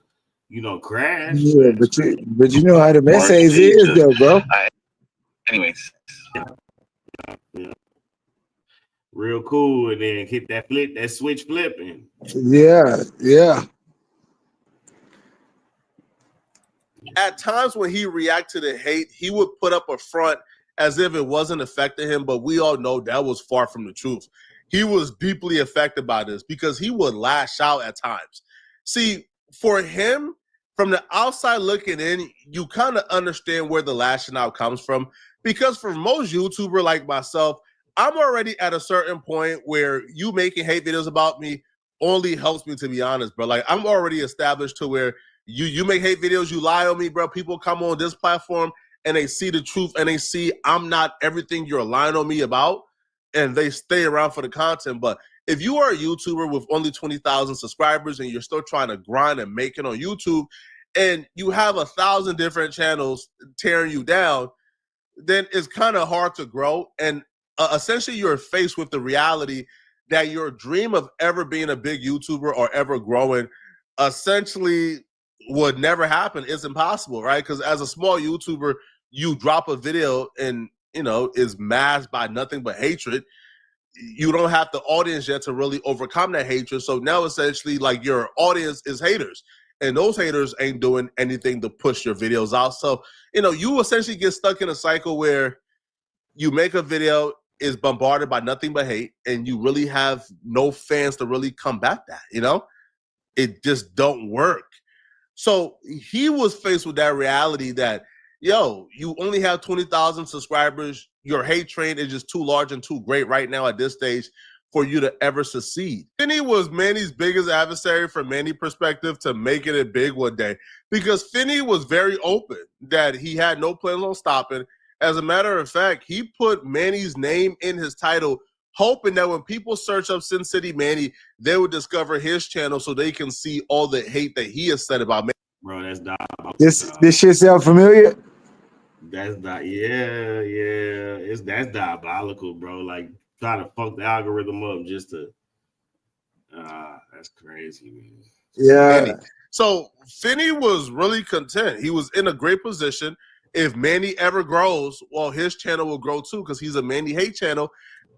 crash. Yeah, but you know how the message is, though, bro. Anyways. Yeah. Real cool, and then hit that switch flipping. Yeah. At times when he reacted to hate, he would put up a front as if it wasn't affecting him, but we all know that was far from the truth. He was deeply affected by this because he would lash out at times. See, for him, from the outside looking in, you kind of understand where the lashing out comes from. Because for most YouTuber like myself, I'm already at a certain point where you making hate videos about me only helps me, to be honest, bro. Like, I'm already established to where you make hate videos, you lie on me, bro. People come on this platform and they see the truth and they see I'm not everything you're lying on me about, and they stay around for the content. But if you are a YouTuber with only 20,000 subscribers and you're still trying to grind and make it on YouTube, and you have 1,000 different channels tearing you down, then it's kind of hard to grow. And essentially you're faced with the reality that your dream of ever being a big YouTuber or ever growing essentially would never happen. It's impossible, right? Because as a small YouTuber, you drop a video and, you know, is masked by nothing but hatred. You don't have the audience yet to really overcome that hatred. So now essentially like your audience is haters, and those haters ain't doing anything to push your videos out. So, you know, you essentially get stuck in a cycle where you make a video, is bombarded by nothing but hate, and you really have no fans to really combat that, you know? It just don't work. So he was faced with that reality that, yo, you only have 20,000 subscribers. Your hate train is just too large and too great right now at this stage for you to ever succeed. Finney was Manny's biggest adversary from Manny's perspective to making it big one day, because Finney was very open that he had no plans on stopping. As a matter of fact, he put Manny's name in his title, hoping that when people search up Sin City Manny, they would discover his channel so they can see all the hate that he has said about Manny. Bro, that's diabolical. This shit sound familiar? That's that's diabolical, bro. Like, trying to fuck the algorithm up just to that's crazy, man. Yeah. Finney. So Finney was really content. He was in a great position. If Manny ever grows, well, his channel will grow too, because he's a Manny hate channel.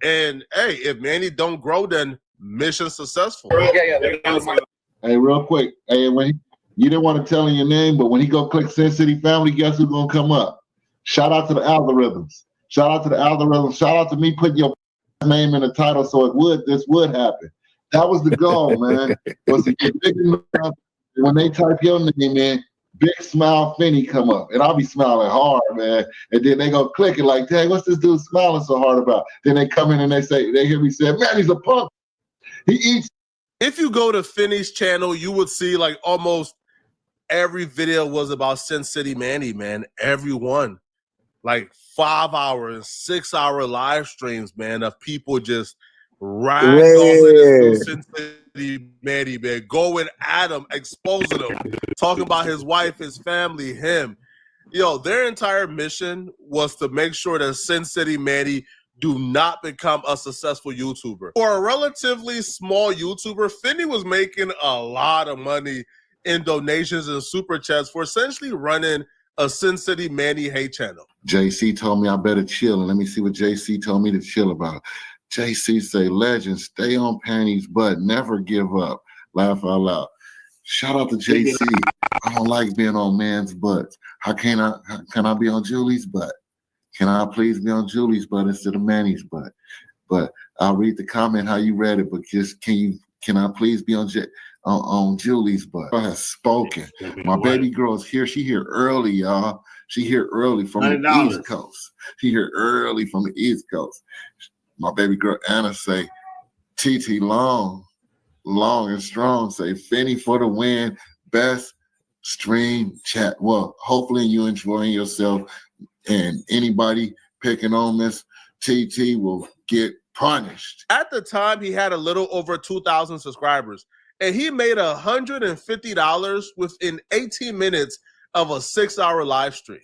And hey, if Manny don't grow, then mission successful. Hey, real quick. Hey, you didn't want to tell him your name, but when he go click Sin City Family, guess who's gonna come up? Shout out to the algorithms. Shout out to the algorithms. Shout out to me putting your name in the title so this would happen. That was the goal, man. Was to get big enough when they type your name in, Big Smile Finney come up. And I'll be smiling hard, man. And then they go click it like, dang, what's this dude smiling so hard about? Then they come in and they hear me say, man, he's a punk. He eats. If you go to Finney's channel, you would see like almost every video was about Sin City Manny, man. Every one. Like 5-hour and 6-hour live streams, man, of people just ragdolling Sin City Manny, man, going at him, exposing him, talking about his wife, his family, him. Yo, their entire mission was to make sure that Sin City Manny do not become a successful YouTuber. For a relatively small YouTuber, Finney was making a lot of money in donations and super chats for essentially running a Sin City Manny hate channel. JC told me I better chill, and let me see what JC told me to chill about. JC say, legend, stay on Panty's butt, never give up. Laugh out loud. Shout out to JC. I don't like being on man's butts. Can I be on Julie's butt? Can I please be on Julie's butt instead of Manny's butt? But I'll read the comment how you read it, but just can I please be on Julie's butt? I have spoken. My baby girl is here. She here early, y'all. She here early from the East Coast. She here early from the East Coast. My baby girl Anna say, TT long and strong. Say Finney for the win. Best stream chat. Well, hopefully you enjoying yourself, and anybody picking on Miss TT will get punished. At the time, he had a little over 2,000 subscribers, and he made $150 within 18 minutes of a 6-hour live stream.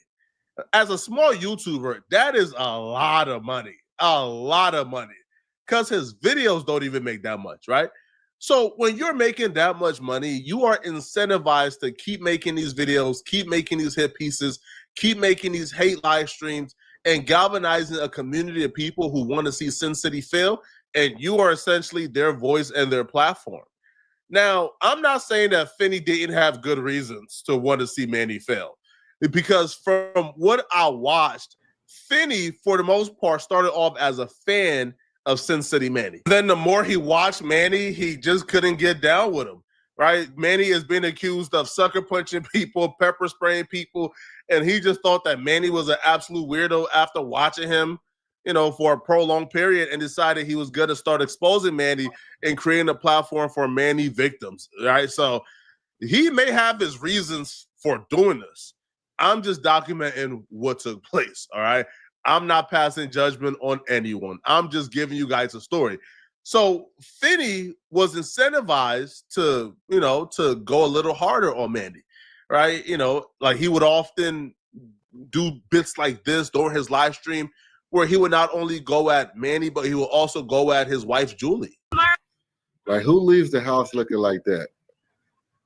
As a small YouTuber, that is a lot of money, because his videos don't even make that much, right? So when you're making that much money, you are incentivized to keep making these videos, keep making these hit pieces, keep making these hate live streams, and galvanizing a community of people who want to see Sin City fail, and you are essentially their voice and their platform. Now, I'm not saying that Finney didn't have good reasons to want to see Manny fail, because from what I watched, Finney, for the most part, started off as a fan of Sin City Manny. Then the more he watched Manny, he just couldn't get down with him. right? Manny is being accused of sucker punching people, pepper spraying people, and he just thought that Manny was an absolute weirdo after watching him, for a prolonged period, and decided he was going to start exposing Manny and creating a platform for Manny victims, right? So he may have his reasons for doing this. I'm just documenting what took place, all right? I'm not passing judgment on anyone. I'm just giving you guys a story. So Finney was incentivized to, to go a little harder on Mandy, right? Like he would often do bits like this during his live stream where he would not only go at Manny, but he will also go at his wife, Julie. Like, who leaves the house looking like that?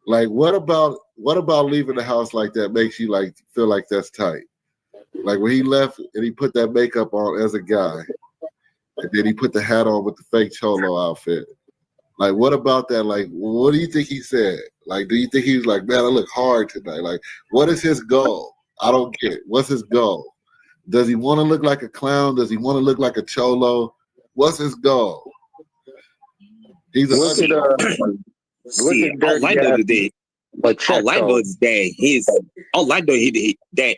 Like, what about leaving the house like that makes you like feel like that's tight? Like when he left and he put that makeup on as a guy, and then he put the hat on with the fake cholo outfit. Like, what about that? Like, what do you think he said? Like, do you think he was like, man, I look hard tonight? Like, what is his goal? I don't get it. What's his goal? Does he want to look like a clown? Does he want to look like a cholo? What's his goal? He's a See, all I know today, all I know is that all I know is that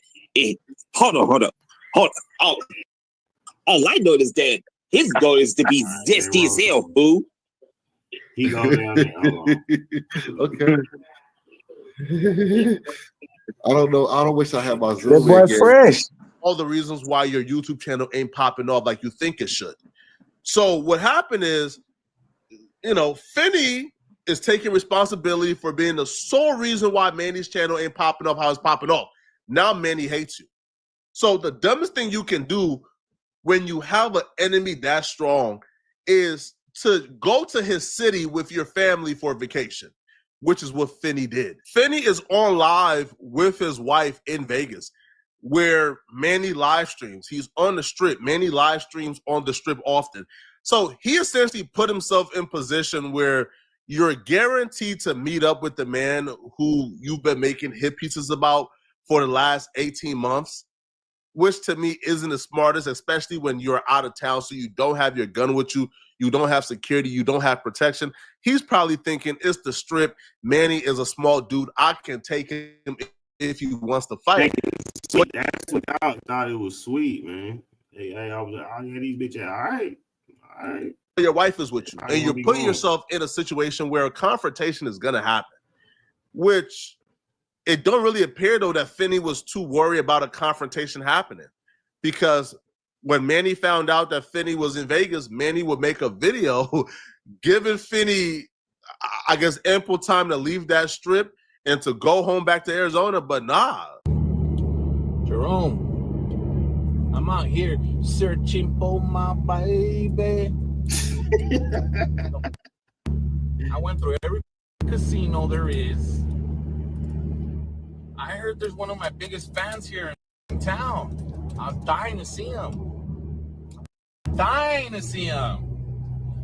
hold on. All I know is that his goal is to be zesty as hell, boo. He goes down there. Hold on. Okay. I don't know. I don't wish I had my Zoom. That boy fresh. All the reasons why your YouTube channel ain't popping off like you think it should. So what happened is, Finney is taking responsibility for being the sole reason why Manny's channel ain't popping off how it's popping off. Now Manny hates you. So the dumbest thing you can do when you have an enemy that strong is to go to his city with your family for vacation, which is what Finney did. Finney is on live with his wife in Vegas, where Manny live streams. He's on the strip. Manny live streams on the strip often. So he essentially put himself in position where you're guaranteed to meet up with the man who you've been making hit pieces about for the last 18 months, which to me isn't the smartest, especially when you're out of town, so you don't have your gun with you, you don't have security, you don't have protection. He's probably thinking, it's the strip. Manny is a small dude. I can take him if he wants to fight. That's what I thought it was sweet, man. Hey, I was like, oh yeah, these bitches, all right. Your wife is with you, and you're putting yourself in a situation where a confrontation is going to happen, which it don't really appear, though, that Finney was too worried about a confrontation happening, because when Manny found out that Finney was in Vegas, Manny would make a video giving Finney, I guess, ample time to leave that strip and to go home back to Arizona, but nah. Jerome, I'm out here searching for my baby. I went through every casino there is. I heard there's one of my biggest fans here in town. I'm dying to see him.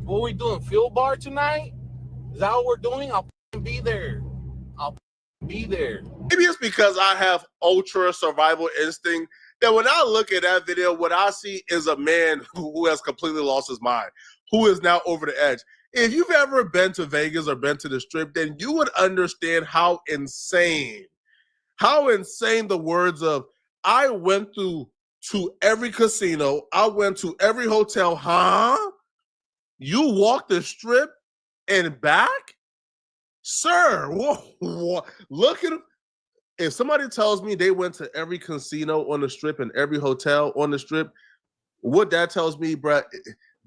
What are we doing? Field bar tonight? Is that what we're doing? I'll be there. Be there. Maybe it's because I have ultra survival instinct that when I look at that video, what I see is a man who has completely lost his mind, who is now over the edge. If you've ever been to Vegas or been to the strip, then you would understand how insane the words of, I went to every casino, I went to every hotel, huh? You walked the strip and back? Sir, whoa, look at him. If somebody tells me they went to every casino on the strip and every hotel on the strip, what that tells me, bro,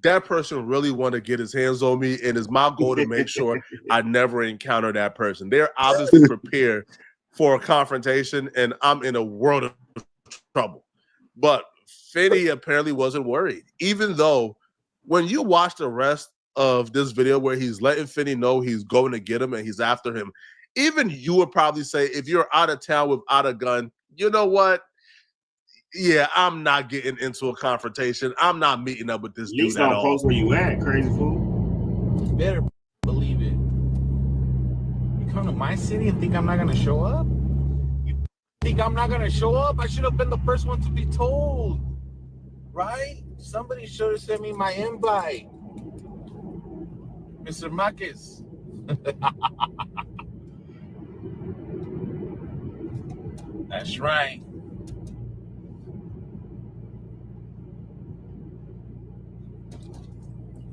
that person really want to get his hands on me, and it's my goal to make sure I never encounter that person. They're obviously prepared for a confrontation, and I'm in a world of trouble. But Finney apparently wasn't worried, even though when you watch the rest of this video where he's letting Finney know he's going to get him and he's after him, even you would probably say, if you're out of town without a gun, you know what? Yeah, I'm not getting into a confrontation. I'm not meeting up with this dude at all. Post where you at, crazy fool. You better believe it. You come to my city and think I'm not going to show up? You think I'm not going to show up? I should have been the first one to be told. Right? Somebody should have sent me my invite. Mr. Marcus. That's right.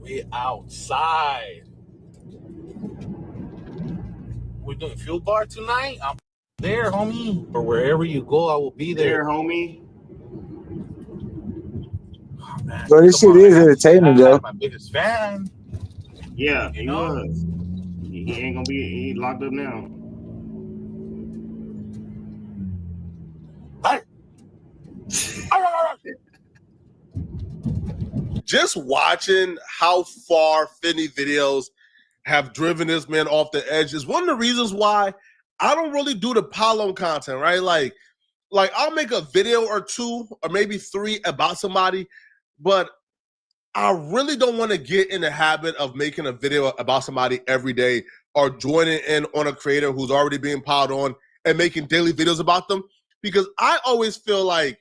We outside. We're doing field bar tonight. I'm there, homie. Or wherever you go, I will be there, homie. Oh, man. But this shit is entertaining, though. My biggest fan. Yeah, You he know? was. He ain't gonna be. He locked up now. Just watching how far Finney videos have driven this man off the edge is one of the reasons why I don't really do the pile on content, right? Like I'll make a video or two or maybe three about somebody, but I really don't want to get in the habit of making a video about somebody every day or joining in on a creator who's already being piled on and making daily videos about them, because I always feel like,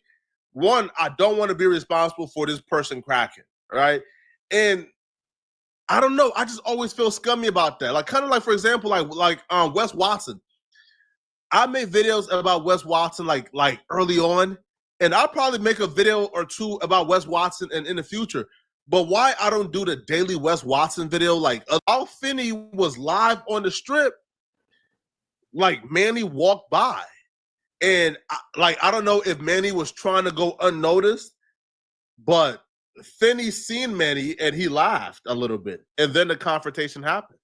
one, I don't want to be responsible for this person cracking, right? And I don't know, I just always feel scummy about that. Like, kind of like, for example, like Wes Watson. I made videos about Wes Watson like early on, and I'll probably make a video or two about Wes Watson in the future. But why I don't do the daily Wes Watson video? Like, Al Finney was live on the strip, like Manny walked by, and I don't know if Manny was trying to go unnoticed, but Finney seen Manny and he laughed a little bit, and then the confrontation happened.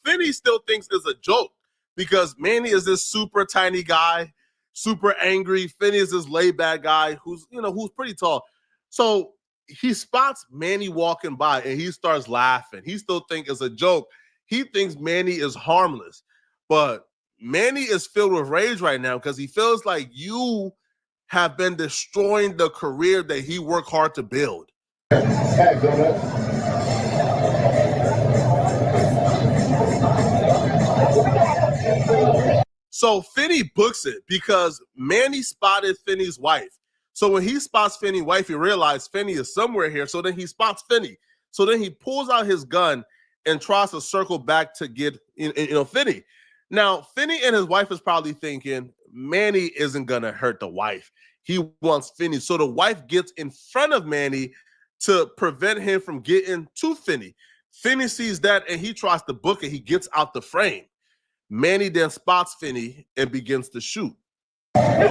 Finney still thinks it's a joke because Manny is this super tiny guy, super angry. Finney is this laid back guy who's pretty tall. So he spots Manny walking by and he starts laughing. He still thinks it's a joke. He thinks Manny is harmless, but Manny is filled with rage right now because he feels like you have been destroying the career that he worked hard to build. So Finney books it because Manny spotted Finney's wife. So when he spots Finney's wife, he realizes Finney is somewhere here. So then he spots Finney. So then he pulls out his gun and tries to circle back to get Finney. Now, Finney and his wife is probably thinking, Manny isn't going to hurt the wife. He wants Finney. So the wife gets in front of Manny to prevent him from getting to Finney. Finney sees that and he tries to book it. He gets out the frame. Manny then spots Finney and begins to shoot. At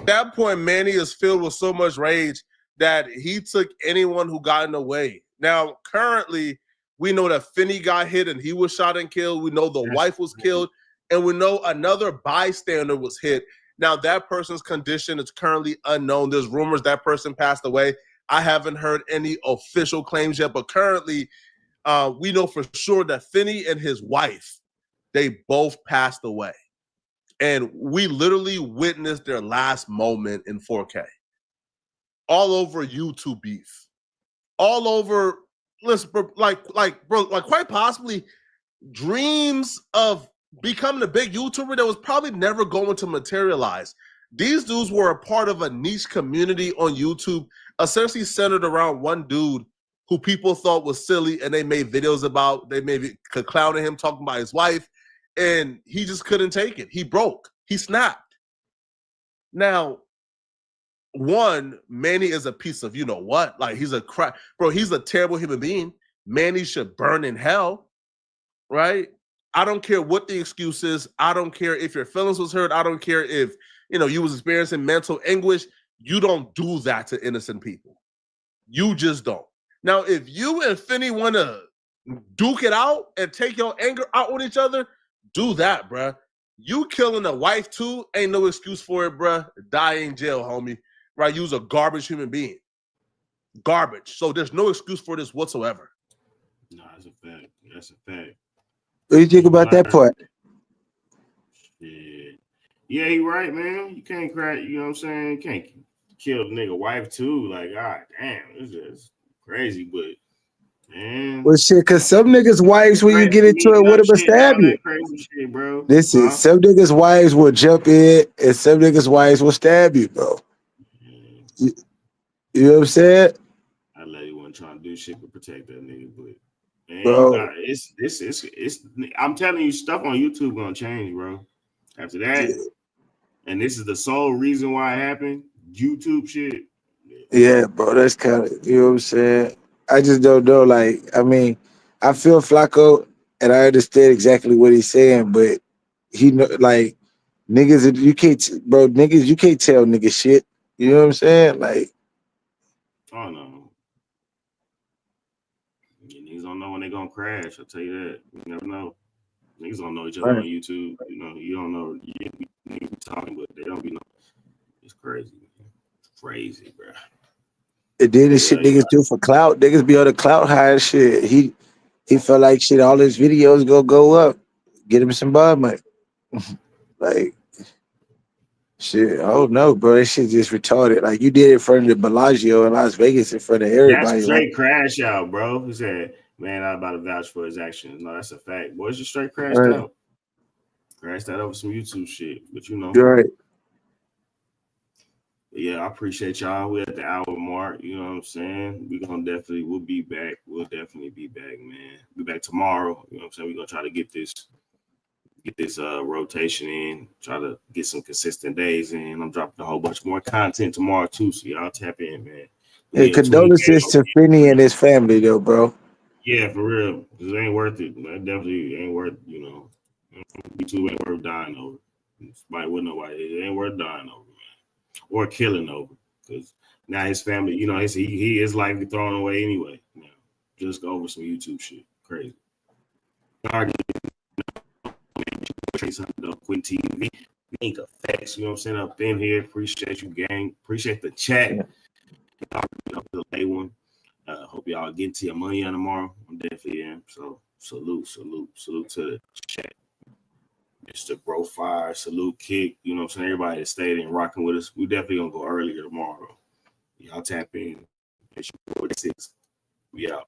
that point, Manny is filled with so much rage that he took anyone who got in the way. Now, currently, we know that Finney got hit and he was shot and killed. We know the wife was killed, and we know another bystander was hit. Now, that person's condition is currently unknown. There's rumors that person passed away. I haven't heard any official claims yet, but currently we know for sure that Finney and his wife, they both passed away. And we literally witnessed their last moment in 4K. All over YouTube beef. All over, listen, bro, quite possibly dreams of becoming a big YouTuber that was probably never going to materialize. These dudes were a part of a niche community on YouTube, essentially centered around one dude who people thought was silly and they made videos about. They maybe could clown him talking about his wife, and he just couldn't take it. He broke. He snapped. Now, one, Manny is a piece of you know what? Like, he's a crap. Bro, he's a terrible human being. Manny should burn in hell, right? I don't care what the excuse is. I don't care if your feelings was hurt. I don't care if you was experiencing mental anguish. You don't do that to innocent people. You just don't. Now, if you and Finney want to duke it out and take your anger out on each other, do that, bruh. You killing a wife too, ain't no excuse for it, bruh. Die in jail, homie. Right? You's a garbage human being. Garbage. So there's no excuse for this whatsoever. No, that's a fact. That's a fact. What do you think about that part? Yeah, he right, man. You can't crack, you know what I'm saying? You can't kill the nigga wife too. Like, god damn, this is crazy, but Man. Well, shit, because some niggas' wives, when you get into it, would have stab you. Crazy shit, bro. Listen, some niggas' wives will jump in, and some niggas' wives will stab you, bro. You know what I'm saying? I lady wasn't trying to do shit to protect that nigga, but man, Bro. you got it's. I'm telling you, stuff on YouTube gonna change, bro. After that, and this is the sole reason why it happened. YouTube shit. Yeah, bro, that's kind of, you know what I'm saying? I just don't know. Like, I mean, I feel Flacco, and I understand exactly what he's saying, but he know, like, niggas, you can't, bro, niggas, you can't tell niggas shit. You know what I'm saying? Like, Oh no. Niggas don't know when they gonna crash. I'll tell you that. You never know. Niggas don't know each other on YouTube. You know, you don't know. You be talking, but they don't be know. It's crazy. It's crazy, bro. and then the shit niggas do for clout, niggas be on the clout high shit. He felt like shit, all his videos go up. Get him some bud money. Like, shit, I don't know, bro. That shit just retarded. Like, you did it in front of the Bellagio in Las Vegas in front of everybody. That's straight crash out, bro. He said, man, I'm about to vouch for his actions. No, that's a fact. Boy, it's just straight crashed out. Crashed out over some YouTube shit. But you know. You're right. Yeah, I appreciate y'all. We're at the hour mark. You know what I'm saying? We'll be back. We'll definitely be back, man. Be back tomorrow. You know what I'm saying? We're gonna try to get this rotation in, try to get some consistent days in. I'm dropping a whole bunch more content tomorrow too, so y'all tap in, man. Hey, condolences to Finney and his family, though, bro. Yeah, for real. It ain't worth it. It definitely ain't worth, you know. YouTube ain't worth dying over. Somebody wouldn't know why it ain't worth dying over, man. Or killing over. Because now his family, you know, he is likely thrown away anyway. You know, just go over some YouTube shit. Crazy. Quinn TV. Link effects, you know what I'm saying? Up in here. Appreciate you, gang. Appreciate the chat. The late one. Hope y'all get into your money on tomorrow. I'm definitely in. So salute to the chat. Mr. Bro Fire, salute Kick. You know what I'm saying? Everybody that stayed in rocking with us. We definitely gonna go earlier tomorrow. Y'all tap in. It's your boy 6. We out.